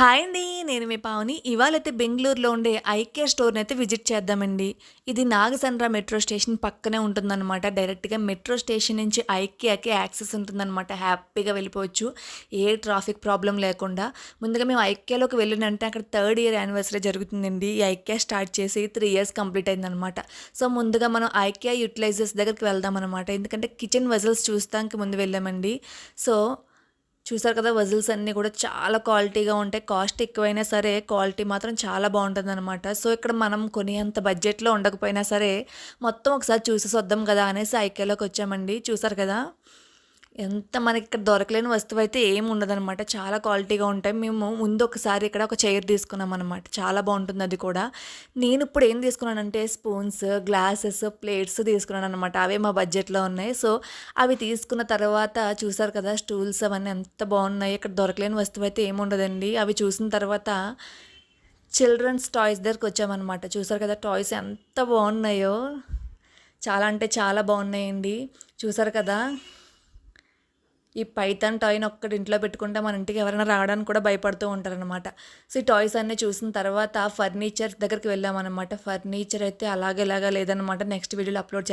Hi అండి. నేను మీ పావని. ఇవాళైతే బెంగుళూరులో ఉండే ఐకియా స్టోర్‌నైతే విజిట్ చేద్దామండి. ఇది నాగసంద్ర మెట్రో స్టేషన్ పక్కనే ఉంటుందనమాట. డైరెక్ట్‌గా మెట్రో స్టేషన్ నుంచి ఐకియాకి యాక్సెస్ ఉంటుందనమాట. హ్యాపీగా వెళ్ళిపోవచ్చు. ఏ ట్రాఫిక్ ప్రాబ్లమ్ లేకుండా. ముందుగా మేము ఐకియాలోకి వెళ్ళినంటే అక్కడ థర్డ్ ఇయర్ యానివర్సరీ జరుగుతుందండి. ఈ ఐకియా స్టార్ట్ చేసి 3 ఇయర్స్ కంప్లీట్ అయిందనమాట. సో, ముందుగా మనం ఐకియా యుటిలైజర్స్ దగ్గరికి వెళ్దామనమాట. ఎందుకంటే కిచెన్ వెజల్స్ చూస్తానికి ముందు వెళ్ళామండి. సో చూసారు కదా! వెజిల్స్ అన్నీ కూడా చాలా క్వాలిటీగా ఉంటాయి. కాస్ట్ ఎక్కువైనా సరే క్వాలిటీ మాత్రం చాలా బావుంటుందనమాట. సో, ఇక్కడ మనం కొనేంత బడ్జెట్‌లో ఉండకపోయినా సరే మొత్తం ఒకసారి చూసేసొద్దాం కదా! అనేసి ఐకియాలోకొచ్చామండి. చూసారు కదా! ఎంత మనకిక్కడ దొరకలేని వస్తువైతే ఏమి ఉండదనమాట. చాలా క్వాలిటీగా ఉంటాయి. మేము ముందు ఒకసారి ఇక్కడ ఒక చైర్ తీసుకున్నామనమాట. చాలా బావుంటుంది అది కూడా. నేనిప్పుడు ఏం తీసుకున్నానంటే స్పూన్స్, గ్లాసెస్, ప్లేట్స్ తీసుకున్నాననమాట. అవే మా బడ్జెట్‌లో ఉన్నాయి. సో, అవి తీసుకున్న తర్వాత చూసారు కదా! స్టూల్స్ అవన్నీ ఎంత బావున్నాయి. ఇక్కడ దొరకలేని వస్తువైతే ఏముండదండి. అవి చూసిన తర్వాత చిల్డ్రన్స్ టాయ్స్ దగ్గరకొచ్చామనమాట. చూసారు కదా! టాయ్స్ ఎంత బావున్నాయో. చాలా అంటే చాలా బావున్నాయండి. చూసారు కదా! ఈ పైథాన్ టాయ్‌ని ఒక్కటి ఇంట్లో పెట్టుకుంటే మన ఇంటికి ఎవరైనా రావడానికి కూడా భయపడుతూ ఉంటారనమాట. సో, ఈ టాయ్స్ అన్నీ చూసిన తర్వాత ఫర్నిచర్ దగ్గరికి వెళ్ళామనమాట. ఫర్నిచర్ అయితే అలాగా ఇలాగా లేదనమాట. నెక్స్ట్ వీడియోలో అప్లోడ్